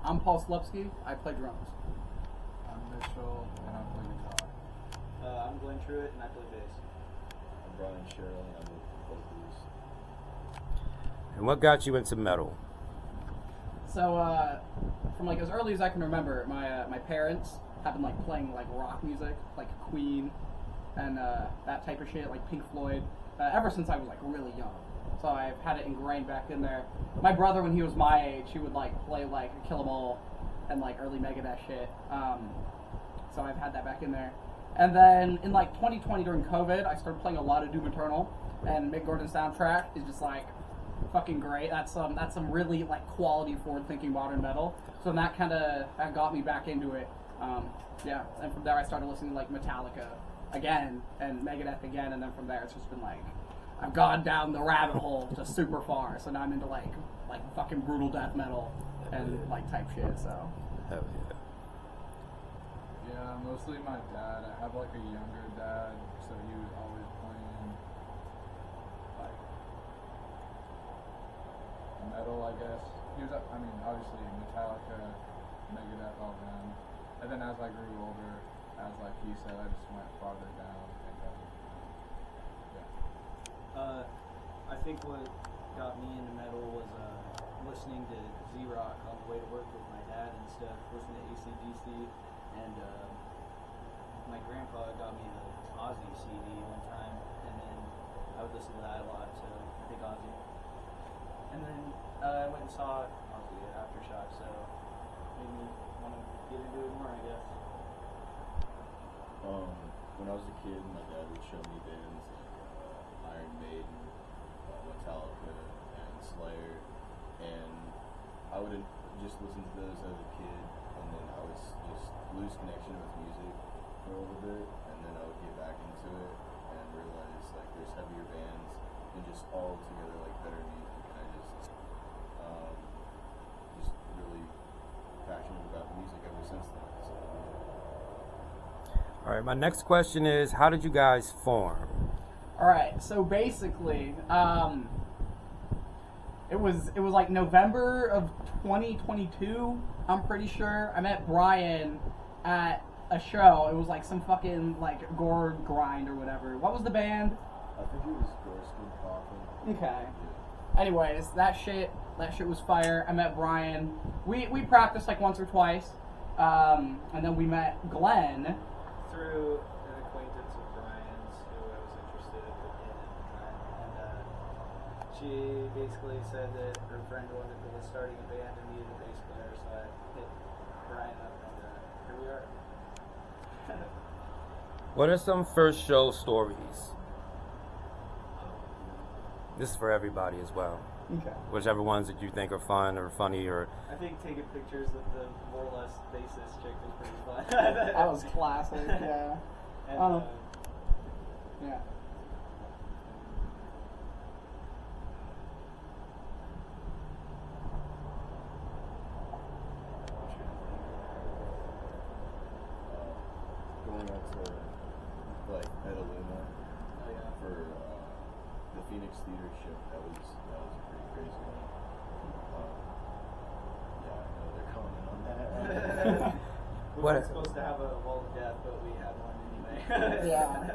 I'm Paul Slepsky. I play drums. I'm Mitchell, and I play guitar. I'm Glenn Truitt, and I play bass. I'm Brian Sherrill, and I play vocals. And what got you into metal? So, from like as early as I can remember, my parents have been like playing like rock music, like Queen, and that type of shit, like Pink Floyd, ever since I was like really young. So I've had it ingrained back in there. My brother, when he was my age, he would like play like Kill 'Em All and like early Megadeth shit. So I've had that back in there. And then in like 2020 during COVID, I started playing a lot of Doom Eternal, and Mick Gordon's soundtrack is just like fucking great. That's some really like quality forward-thinking modern metal. So that that got me back into it. Yeah, and from there I started listening to like Metallica again and Megadeth again, and then from there it's just been like I've gone down the rabbit hole just super far. So now I'm into like fucking brutal death metal and like type shit. So Hell yeah. Yeah, mostly my dad. I have like a younger dad, so he was always playing like metal, I guess. He was, I mean, obviously Metallica, Megadeth, all them. And then as I grew older, as like he said, I just went farther down. And I think what got me into metal was listening to Z-Rock on the way to work with my dad and stuff, listening to AC/DC, and my grandpa got me an Ozzy CD one time, and then I would listen to that a lot, so I think Ozzy. And then I went and saw Ozzy at Aftershock, so made me want to get into it more, I guess. When I was a kid, my dad would show me bands like Iron Maiden, Metallica, and Slayer, and I would just listen to those as a kid, and then I was just lose connection with music for a little bit, and then I would get back into it and realize like there's heavier bands and just all together like better music, and I just really passionate about music ever since then. So, All right, my next question is, how did you guys form? all right, so basically, it was like November of 2022. I'm pretty sure. I met Brian at a show. It was like some fucking like gore grind or whatever. What was the band? I think it was Gorskin Coffin. Okay. Yeah. Anyways, that shit was fire. I met Brian. We practiced like once or twice, and then we met Glenn. Through an acquaintance of Brian's who I was interested in at the time, and she basically said that her friend was starting a band and needed a bass player, so I hit Brian up, and here we are. What are some first show stories? This is for everybody as well. Okay. Whichever ones that you think are fun or funny or... I think taking pictures of the more or less bassist chick was pretty fun. That was classic, yeah. And, Yeah. Going out to like Petaluma for the Phoenix Theater show. That was a pretty crazy one. Yeah, I know they're calling on that. we What- weren't supposed to have a wall of death, but we had one anyway. Yeah.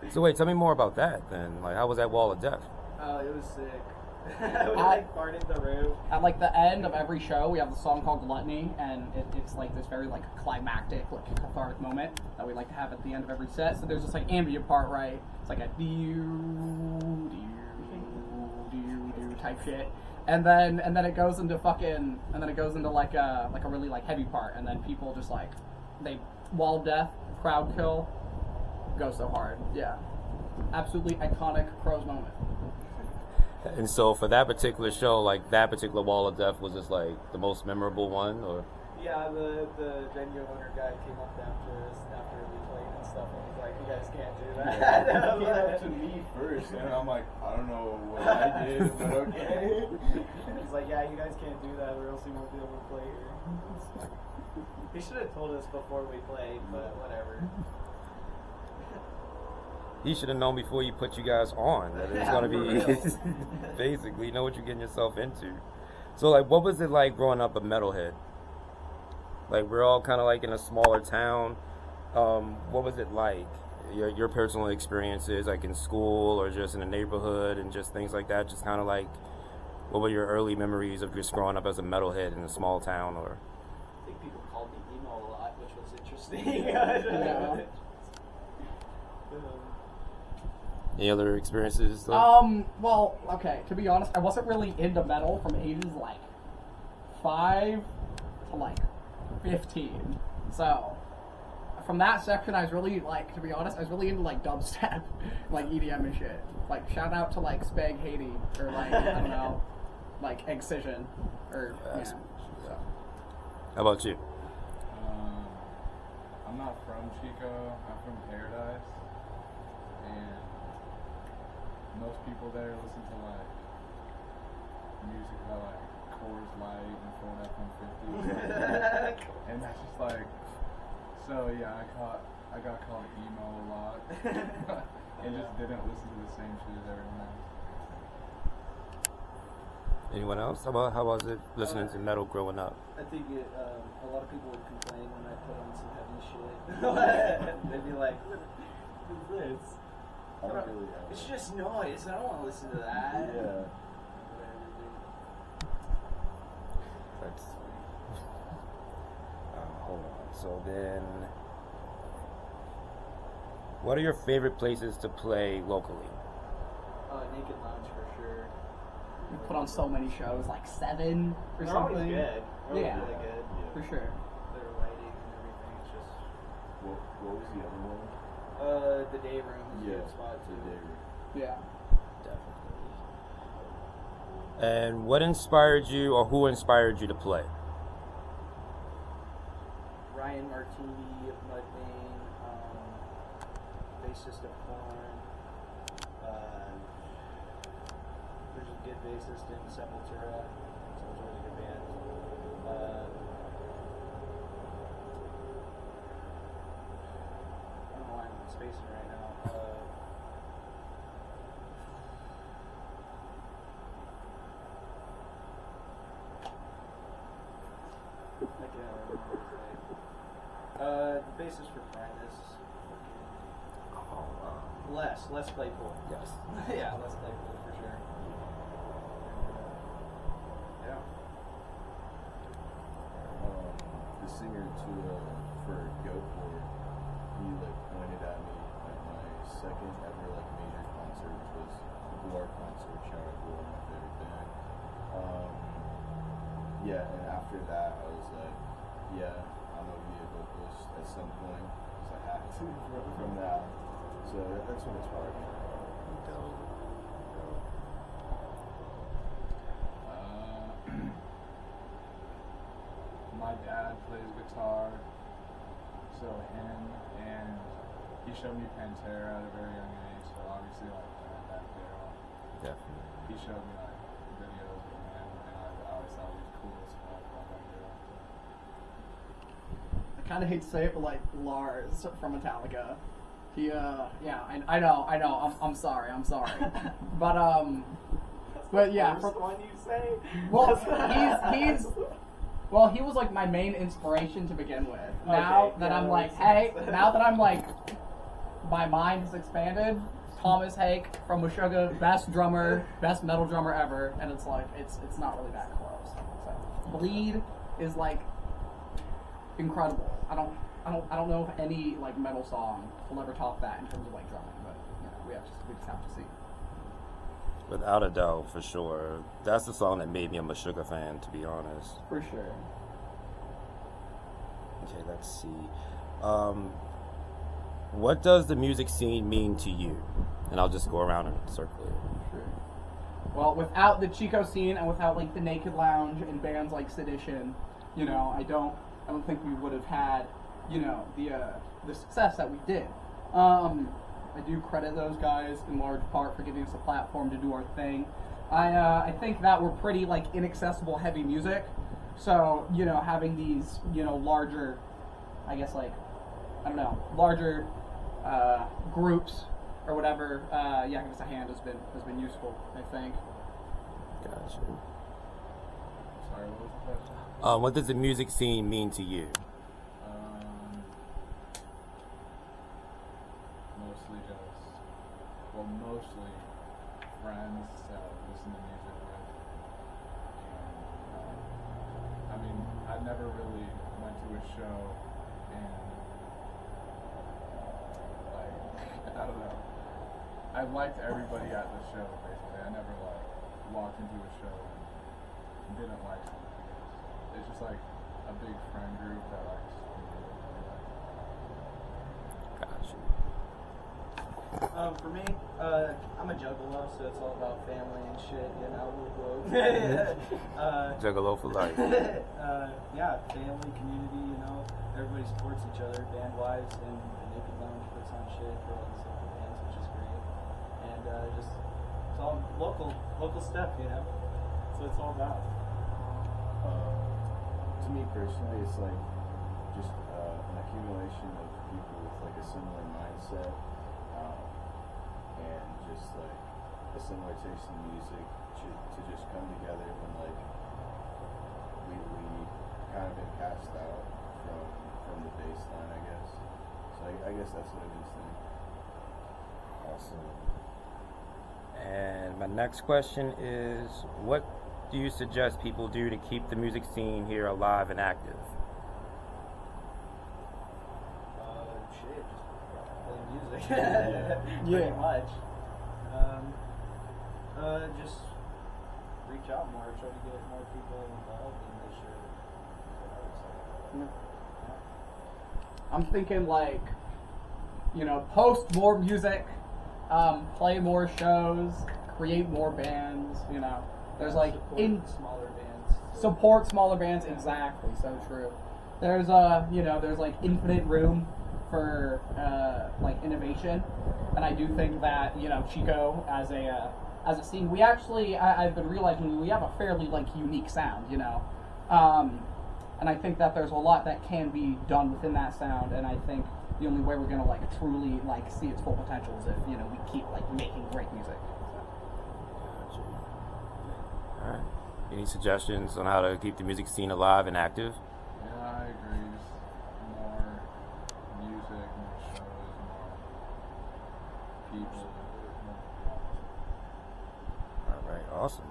So wait, tell me more about that then. Like, how was that wall of death? Oh, it was sick. We like farted the roof. At like the end of every show, we have the song called Gluttony, and it's like this very like climactic, like cathartic moment that we like to have at the end of every set. So there's this like ambient part, right? It's like a do type shit, and then it goes into like a really like heavy part, and then people just like they wall of death, crowd kill, go so hard, yeah, absolutely iconic Crows moment. And so for that particular show, like that particular wall of death was just like the most memorable one, or? Yeah, the venue owner guy came up after us after we played and stuff, and was like, "You guys can't do that." He came up to me first, and I'm like, I don't know what I did, but okay. He's like, "Yeah, you guys can't do that, or else you won't be able to play here." He should have told us before we played, but whatever. He should have known before you put you guys on that it was going to be basically, you know what you're getting yourself into. So like, what was it like growing up a metalhead? Like we're all kind of like in a smaller town. What was it like? Your personal experiences, like in school or just in the neighborhood, and just things like that. Just kind of like, what were your early memories of just growing up as a metalhead in a small town? Or I think people called me emo a lot, which was interesting. Yeah. any other experiences? Well, okay, to be honest, I wasn't really into metal from ages like 5 to like 15. So, from that section, I was really, like, to be honest, I was really into, like, dubstep, like, EDM and shit. Like, shout out to, like, Spag Haiti, or, like, I don't know, like, Excision, or, you know, so. How about you? I'm not from Chico. I'm from Paradise, and most people there listen to like music by like Coors Light and Ford F-150, and that's just like. So yeah, I got called emo a lot, and just didn't listen to the same shit as everyone else. Anyone else? How was it listening to metal growing up? I think a lot of people would complain when I put on some heavy shit. They'd be like, what is this? I don't really have It's it. just noise. I don't want to listen to that. Yeah. Let's see. Hold on. So then, what are your favorite places to play locally? Naked Lounge for sure. We put on so many shows, like 7 or They're something. always good. They're Yeah. really good. For sure. Their lighting and everything. It's just What was the other one? the day room is a good spot too. The day room. Yeah. Definitely. And what inspired you, or who inspired you to play? Ryan Martini of Mudvayne, bassist of Korn. There's a good bassist in Sepultura. So it's a really good band. I don't know why I'm spacing right now. I can't remember his name. The bassist for Primus. Les Claypool. Yes. Yeah, Les Claypool for sure. Yeah. The singer for Goatport, he like pointed at me at my second ever like major concert, which was the Guar concert. Shout out Guar, my favorite band. Yeah, and after that, I was like, yeah, I'm gonna be a vocalist at some point, because I had to from that. So that's what inspired me. My dad plays guitar, so him, and he showed me Pantera at a very young age, so obviously like that Daryl. Definitely. He showed me like videos of him, and I always thought he was cool as fuck, like that Daryl. I kind of hate to say it, but like Lars from Metallica, he yeah, I know, I'm sorry, but yeah, First one you say? well, well, he was like my main inspiration to begin with. Now Okay, that yeah, I'm that like, makes hey, sense. now that I'm like, my mind has expanded. Thomas Hake from Meshuggah, best drummer, best metal drummer ever, and it's like it's not really that close. So Bleed is like incredible. I don't know if any like metal song will ever top that in terms of like drumming, but you know, we just have to see. Without a doubt, for sure. That's the song that made me a Meshuggah fan, to be honest. For sure. Okay, let's see. What does the music scene mean to you? And I'll just go around and circle it. Sure. Well, without the Chico scene and without like the Naked Lounge and bands like Sedition, you know, I don't think we would have had, you know, the success that we did. I do credit those guys in large part for giving us a platform to do our thing. I think that we're pretty like inaccessible heavy music, so you know, having these, you know, larger, I guess like, I don't know, larger groups or whatever, yeah, give us a hand has been useful, I think. Gotcha. Sorry, what was the question? What does the music scene mean to you? Mostly friends that I listen to music with. And, I mean, I never really went to a show and, like, I don't know. I liked everybody at the show, basically. I never, like, walked into a show and didn't like something. It's just, like, a big friend group that likes music. Gotcha. For me, I'm a juggalo, so it's all about family and shit, you know. Juggalo for life. Yeah, family, community, you know. Everybody supports each other band-wise, and the Naked Lounge puts on shit for all these local bands, which is great. And just, it's all local stuff, you know. That's what it's all about. To me personally, it's like just an accumulation of people with like a similar mindset. And just like a similar taste in music to just come together when like we kind of been cast out from the baseline, I guess. So I guess that's what it means to me. Awesome. And my next question is, what do you suggest people do to keep the music scene here alive and active? Shit, just play music. Yeah. Pretty much. Just reach out more, try to get more people involved in this shit. I'm thinking like, post more music, play more shows, create more bands. There's like Smaller bands. support smaller bands. Exactly, so true. There's there's like infinite room for like innovation, and I do think that Chico as a scene, we actually I've been realizing we have a fairly like unique sound, and I think that there's a lot that can be done within that sound, and I think the only way we're gonna like truly like see its full potential is if we keep like making great music. Gotcha. All right. Any suggestions on how to keep the music scene alive and active? Yeah, I agree. Just more music, more shows, more people. All right. Awesome.